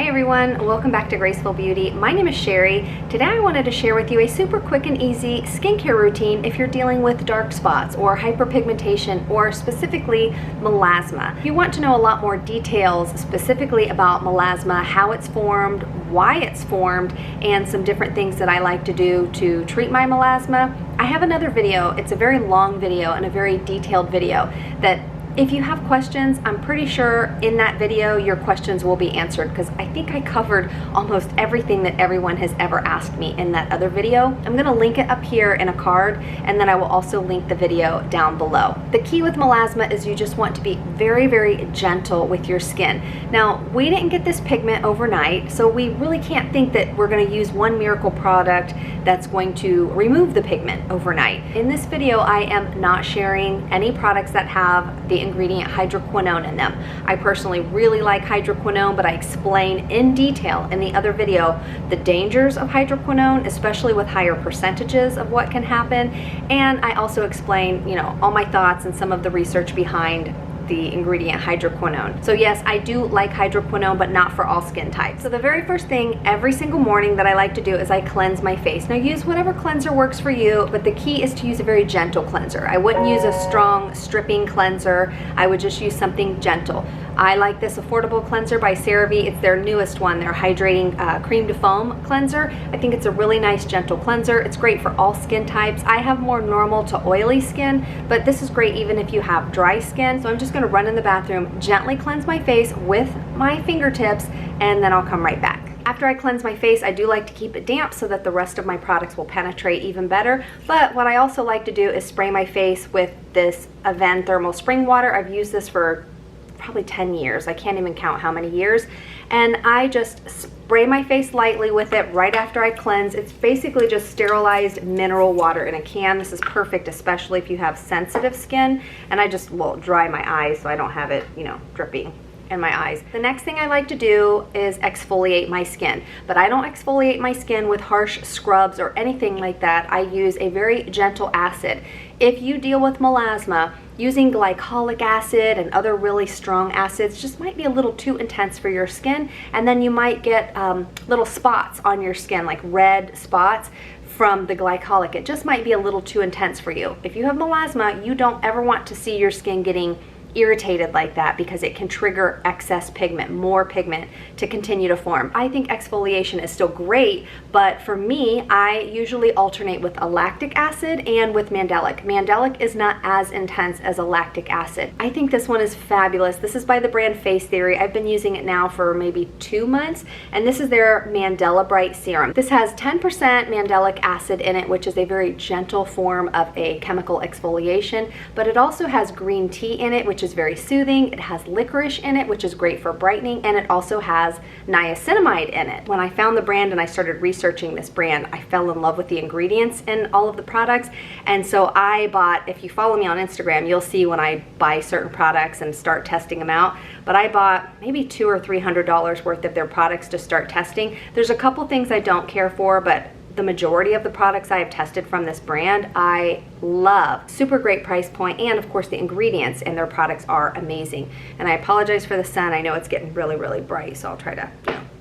everyone, welcome back to Graceful Beauty. My name is Sherry. Today I wanted to share with you a super quick and easy skincare routine if you're dealing with dark spots or hyperpigmentation or specifically melasma. If you want to know a lot more details specifically about melasma, how it's formed, why it's formed, and some different things that I like to do to treat my melasma, I have another video. It's a very long video and a very detailed video that if you have questions, I'm pretty sure in that video your questions will be answered because I think I covered almost everything that everyone has ever asked me in that other video. I'm going to link it up here in a card, and then I will also link the video down below. The key with melasma is you just want to be very, very gentle with your skin. Now, we didn't get this pigment overnight, so we really can't think that we're going to use one miracle product that's going to remove the pigment overnight. In this video, I am not sharing any products that have the ingredient hydroquinone in them. I personally really like hydroquinone, but I explain in detail in the other video the dangers of hydroquinone, especially with higher percentages of what can happen. And I also explain, all my thoughts and some of the research behind the ingredient hydroquinone. So yes, I do like hydroquinone, but not for all skin types. So the very first thing every single morning that I like to do is I cleanse my face. Now use whatever cleanser works for you, but the key is to use a very gentle cleanser. I wouldn't use a strong stripping cleanser. I would just use something gentle. I like this Affordable Cleanser by CeraVe. It's their newest one, their hydrating cream to foam cleanser. I think it's a really nice gentle cleanser. It's great for all skin types. I have more normal to oily skin, but this is great even if you have dry skin. So I'm just gonna run in the bathroom, gently cleanse my face with my fingertips, and then I'll come right back. After I cleanse my face, I do like to keep it damp so that the rest of my products will penetrate even better. But what I also like to do is spray my face with this Aven Thermal Spring Water. I've used this for probably 10 years. I can't even count how many years. And I just spray my face lightly with it right after I cleanse. It's basically just sterilized mineral water in a can. This is perfect, especially if you have sensitive skin. And I just will dry my eyes so I don't have it, dripping in my eyes. The next thing I like to do is exfoliate my skin, but I don't exfoliate my skin with harsh scrubs or anything like that. I use a very gentle acid. If you deal with melasma, using glycolic acid and other really strong acids just might be a little too intense for your skin, and then you might get little spots on your skin, like red spots from the glycolic. It just might be a little too intense for you. If you have melasma, you don't ever want to see your skin getting irritated like that because it can trigger excess pigment, more pigment to continue to form. I think exfoliation is still great, but for me, I usually alternate with a lactic acid and with mandelic. Mandelic is not as intense as a lactic acid. I think this one is fabulous. This is by the brand Face Theory. I've been using it now for maybe 2 months, and this is their Mandela Bright Serum. This has 10% mandelic acid in it, which is a very gentle form of a chemical exfoliation, but it also has green tea in it, which is very soothing. It has licorice in it, which is great for brightening, and it also has niacinamide in it. When I found the brand and I started researching this brand, I fell in love with the ingredients in all of the products, and so I bought, if you follow me on Instagram, you'll see when I buy certain products and start testing them out, but I bought maybe $200 or $300 worth of their products to start testing. There's a couple things I don't care for, but the majority of the products I have tested from this brand, I love. Super great price point, and of course the ingredients in their products are amazing. And I apologize for the sun. I know it's getting really, really bright, so I'll try to,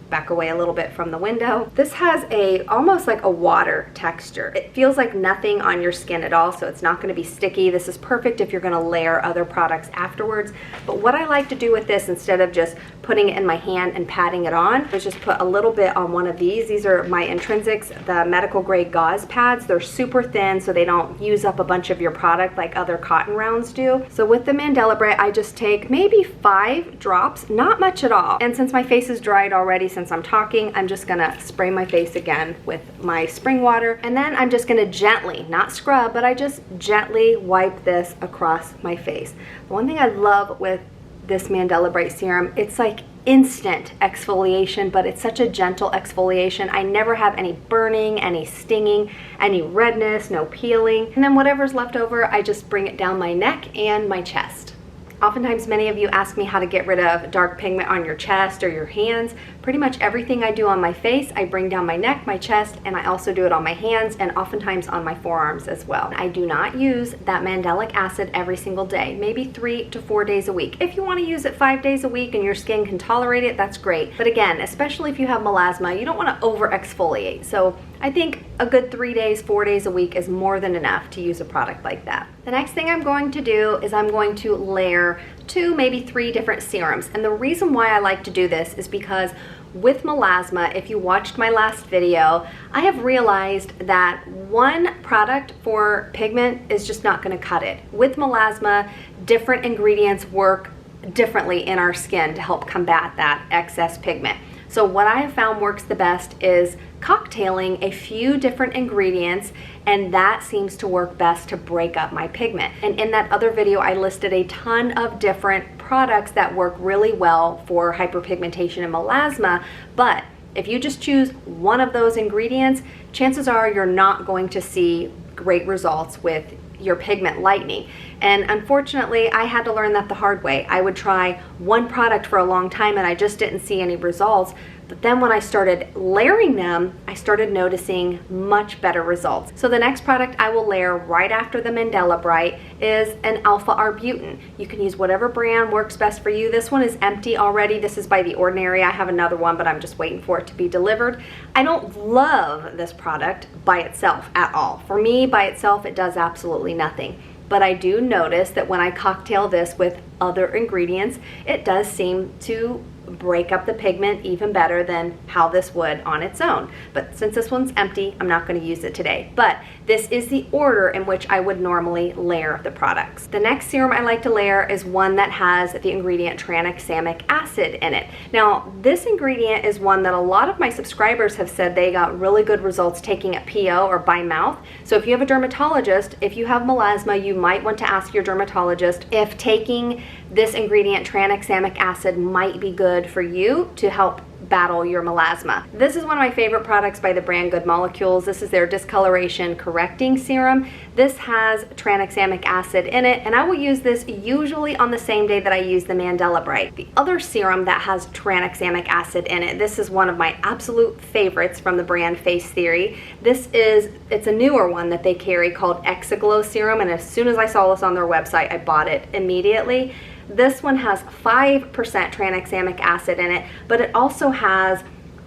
back away a little bit from the window. This has almost like a water texture. It feels like nothing on your skin at all, so it's not going to be sticky. This is perfect if you're going to layer other products afterwards. But what I like to do with this, instead of just putting it in my hand and patting it on, is just put a little bit on one of these. These are my Intrinsics, the medical grade gauze pads. They're super thin, so they don't use up a bunch of your product like other cotton rounds do. So with the Mandela Bright, I just take maybe 5 drops, not much at all. And since my face is dried already, since I'm talking, I'm just gonna spray my face again with my spring water, and then I'm just gonna gently, not scrub, but I just gently wipe this across my face. The one thing I love with this Mandela Bright Serum, it's like instant exfoliation, but it's such a gentle exfoliation. I never have any burning, any stinging, any redness, no peeling. And then whatever's left over, I just bring it down my neck and my chest. Oftentimes, many of you ask me how to get rid of dark pigment on your chest or your hands. Pretty much everything I do on my face, I bring down my neck, my chest, and I also do it on my hands and oftentimes on my forearms as well. I do not use that mandelic acid every single day, maybe 3 to 4 days a week. If you want to use it 5 days a week and your skin can tolerate it, that's great. But again, especially if you have melasma, you don't want to over exfoliate. So I think a good 3 days, 4 days a week is more than enough to use a product like that. The next thing I'm going to do is I'm going to layer 2, maybe 3 different serums. And the reason why I like to do this is because with melasma, if you watched my last video, I have realized that one product for pigment is just not going to cut it. With melasma, different ingredients work differently in our skin to help combat that excess pigment. So what I have found works the best is cocktailing a few different ingredients, and that seems to work best to break up my pigment. And in that other video, I listed a ton of different products that work really well for hyperpigmentation and melasma, but if you just choose one of those ingredients, chances are you're not going to see great results with your pigment lightening. And unfortunately, I had to learn that the hard way. I would try one product for a long time and I just didn't see any results. But then when I started layering them, I started noticing much better results. So the next product I will layer right after the Mandela Bright is an alpha arbutin. You can use whatever brand works best for you. This one is empty already. This is by The Ordinary. I have another one, but I'm just waiting for it to be delivered. I don't love this product by itself at all. For me, by itself, it does absolutely nothing. But I do notice that when I cocktail this with other ingredients, it does seem to break up the pigment even better than how this would on its own. But since this one's empty, I'm not going to use it today. But this is the order in which I would normally layer the products. The next serum I like to layer is one that has the ingredient tranexamic acid in it. Now, this ingredient is one that a lot of my subscribers have said they got really good results taking it PO or by mouth. So if you have a dermatologist, if you have melasma, you might want to ask your dermatologist if taking this ingredient tranexamic acid might be good for you to help battle your melasma. This is one of my favorite products by the brand Good Molecules. This is their discoloration correcting serum. This has tranexamic acid in it, and I will use this usually on the same day that I use the Mandela Bright. The other serum that has tranexamic acid in it, this is one of my absolute favorites from the brand Face Theory. It's a newer one that they carry called Exaglow Serum, and as soon as I saw this on their website, I bought it immediately. This one has 5% tranexamic acid in it, but it also has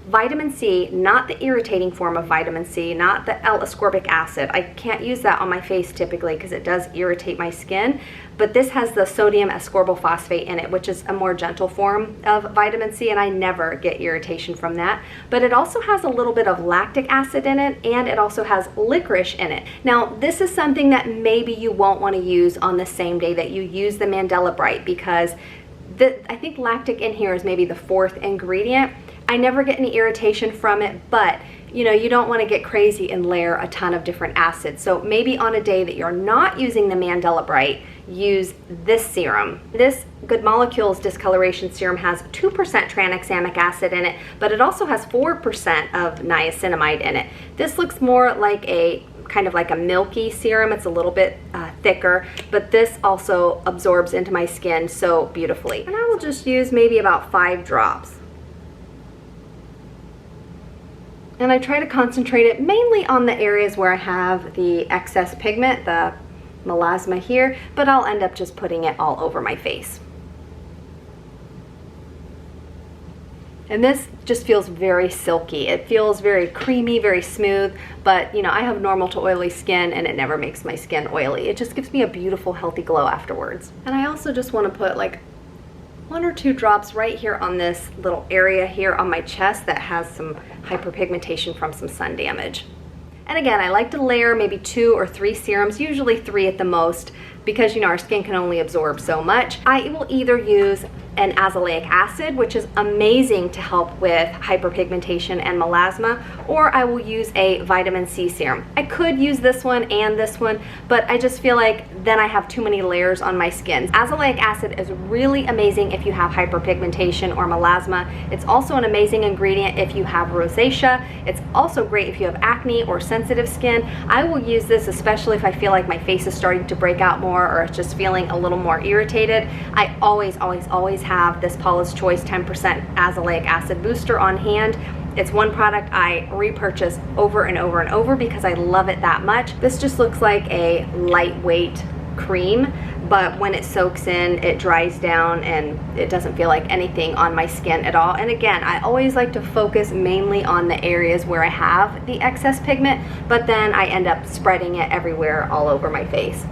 vitamin C, not the irritating form of vitamin C, not the L-ascorbic acid. I can't use that on my face typically because it does irritate my skin, but this has the sodium ascorbophosphate in it, which is a more gentle form of vitamin C, and I never get irritation from that. But it also has a little bit of lactic acid in it, and it also has licorice in it. Now, this is something that maybe you won't want to use on the same day that you use the Mandela Bright, because I think lactic in here is maybe the 4th ingredient. I never get any irritation from it, but you know, you don't want to get crazy and layer a ton of different acids. So maybe on a day that you're not using the Mandela Bright, use this serum. This Good Molecules discoloration serum has 2% tranexamic acid in it, but it also has 4% of niacinamide in it. This looks more like a kind of like a milky serum. It's a little bit thicker, but this also absorbs into my skin so beautifully. And I will just use maybe about 5 drops. And I try to concentrate it mainly on the areas where I have the excess pigment, the melasma here, but I'll end up just putting it all over my face. And this just feels very silky. It feels very creamy, very smooth, but you know, I have normal to oily skin and it never makes my skin oily. It just gives me a beautiful, healthy glow afterwards. And I also just want to put like 1 or 2 drops right here on this little area here on my chest that has some hyperpigmentation from some sun damage. And again, I like to layer maybe 2 or 3 serums, usually 3 at the most, because you know our skin can only absorb so much. I will either use an azelaic acid, which is amazing to help with hyperpigmentation and melasma, or I will use a vitamin C serum. I could use this one and this one, but I just feel like then I have too many layers on my skin. Azelaic acid is really amazing if you have hyperpigmentation or melasma. It's also an amazing ingredient if you have rosacea. It's also great if you have acne or sensitive skin. I will use this especially if I feel like my face is starting to break out more, more, or it's just feeling a little more irritated, I always have this Paula's Choice 10% azelaic acid booster on hand. It's one product I repurchase over and over and over because I love it that much. This just looks like a lightweight cream, but when it soaks in, it dries down and it doesn't feel like anything on my skin at all. And again, I always like to focus mainly on the areas where I have the excess pigment, but then I end up spreading it everywhere all over my face.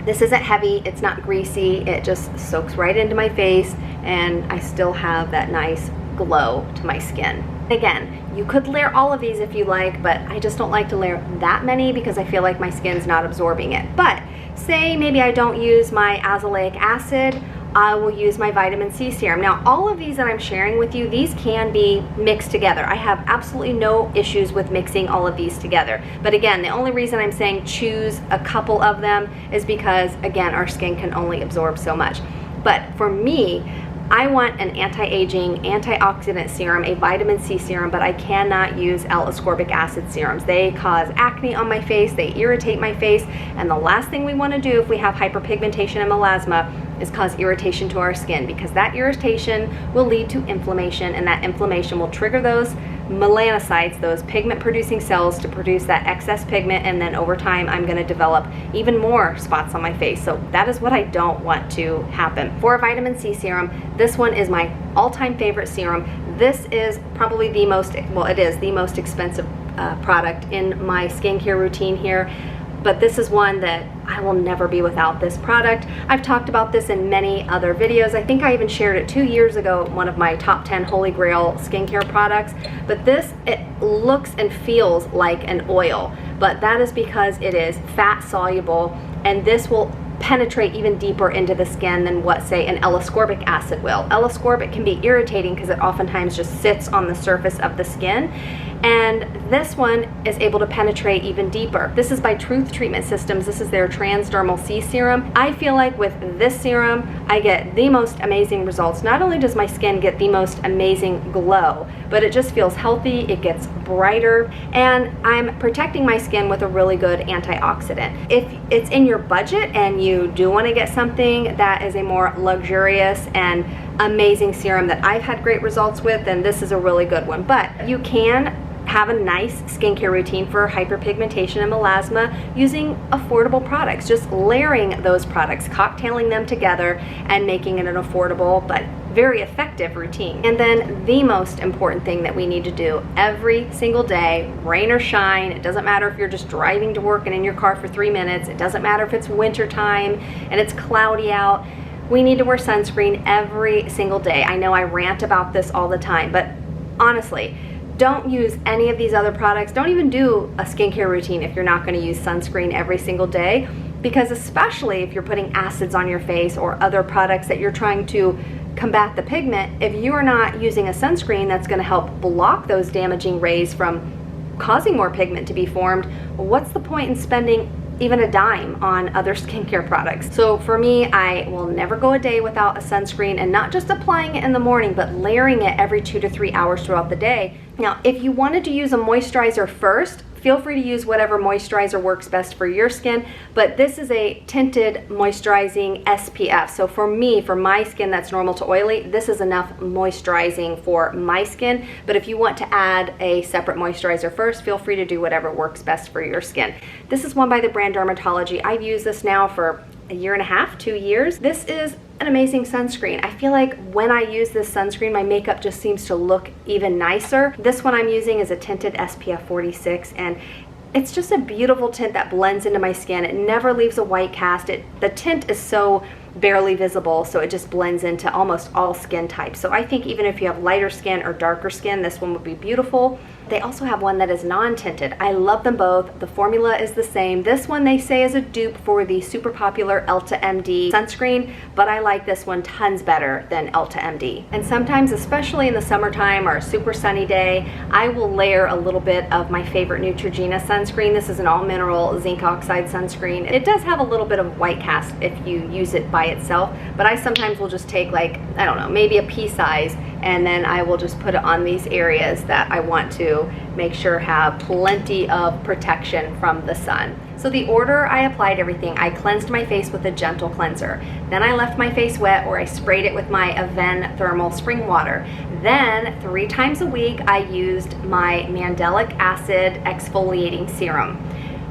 This isn't heavy, it's not greasy, it just soaks right into my face, and I still have that nice glow to my skin. Again, you could layer all of these if you like, but I just don't like to layer that many because I feel like my skin's not absorbing it. But say maybe I don't use my azelaic acid, I will use my vitamin C serum. Now, all of these that I'm sharing with you, these can be mixed together. I have absolutely no issues with mixing all of these together. But again, the only reason I'm saying choose a couple of them is because, again, our skin can only absorb so much. But for me, I want an anti-aging, antioxidant serum, a vitamin C serum, but I cannot use L-ascorbic acid serums. They cause acne on my face, they irritate my face, and the last thing we want to do if we have hyperpigmentation and melasma is cause irritation to our skin, because that irritation will lead to inflammation, and that inflammation will trigger those melanocytes, those pigment producing cells, to produce that excess pigment, and then over time I'm going to develop even more spots on my face. So that is what I don't want to happen. For a vitamin C serum, this one is my all-time favorite serum. This is probably the most, well, it is the most expensive product in my skincare routine here. But this is one that I will never be without this product. I've talked about this in many other videos. I think I even shared it 2 years ago, one of my top 10 Holy Grail skincare products. But this, it looks and feels like an oil, but that is because it is fat soluble, and this will penetrate even deeper into the skin than what, say, an L-ascorbic acid will. L-ascorbic can be irritating because it oftentimes just sits on the surface of the skin, and this one is able to penetrate even deeper. This is by Truth Treatment Systems. This is their transdermal C serum. I feel like with this serum, I get the most amazing results. Not only does my skin get the most amazing glow, but it just feels healthy, it gets brighter, and I'm protecting my skin with a really good antioxidant. If it's in your budget and you do want to get something that is a more luxurious and amazing serum that I've had great results with, then this is a really good one. But you can have a nice skincare routine for hyperpigmentation and melasma using affordable products, just layering those products, cocktailing them together, and making it an affordable but very effective routine. And then the most important thing that we need to do every single day, rain or shine, it doesn't matter if you're just driving to work and in your car for 3 minutes, it doesn't matter if it's winter time and it's cloudy out, we need to wear sunscreen every single day. I know I rant about this all the time, but honestly, don't use any of these other products. Don't even do a skincare routine if you're not going to use sunscreen every single day, because especially if you're putting acids on your face or other products that you're trying to combat the pigment, if you are not using a sunscreen that's going to help block those damaging rays from causing more pigment to be formed, what's the point in spending even a dime on other skincare products? So for me, I will never go a day without a sunscreen, and not just applying it in the morning, but layering it every 2 to 3 hours throughout the day. Now, if you wanted to use a moisturizer first, feel free to use whatever moisturizer works best for your skin, but this is a tinted moisturizing SPF. So for me, for my skin that's normal to oily, this is enough moisturizing for my skin. But if you want to add a separate moisturizer first, feel free to do whatever works best for your skin. This is one by the brand Dermatology. I've used this now for 1.5 years, 2 years. This is an amazing sunscreen. I feel like when I use this sunscreen, my makeup just seems to look even nicer. This one I'm using is a tinted SPF 46, and it's just a beautiful tint that blends into my skin. It never leaves a white cast. The tint is so barely visible, so it just blends into almost all skin types. So I think even if you have lighter skin or darker skin, this one would be beautiful. They also have one that is non-tinted. I love them both. The formula is the same. This one they say is a dupe for the super popular Elta MD sunscreen, but I like this one tons better than Elta MD. And sometimes, especially in the summertime or a super sunny day, I will layer a little bit of my favorite Neutrogena sunscreen. This is an all mineral zinc oxide sunscreen. It does have a little bit of white cast if you use it by by itself, but I sometimes will just take, like, I don't know, maybe a pea size, and then I will just put it on these areas that I want to make sure have plenty of protection from the sun. So the order I applied everything, I cleansed my face with a gentle cleanser. Then I left my face wet, or I sprayed it with my Aven thermal spring water. Then 3 times a week I used my mandelic acid exfoliating serum.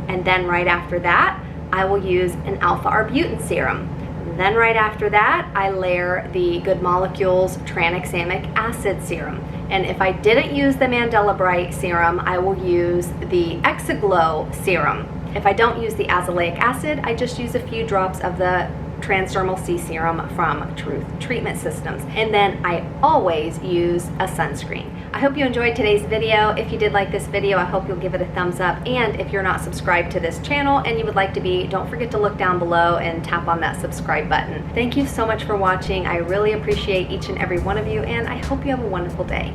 And then right after that, I will use an alpha arbutin serum. Then right after that, I layer the Good Molecules tranexamic acid serum. And if I didn't use the Mandela Bright serum, I will use the Exaglow serum. If I don't use the azelaic acid, I just use a few drops of the transdermal C serum from Truth Treatment Systems. And then I always use a sunscreen. I hope you enjoyed today's video. If you did like this video, I hope you'll give it a thumbs up. And if you're not subscribed to this channel and you would like to be, don't forget to look down below and tap on that subscribe button. Thank you so much for watching. I really appreciate each and every one of you, and I hope you have a wonderful day.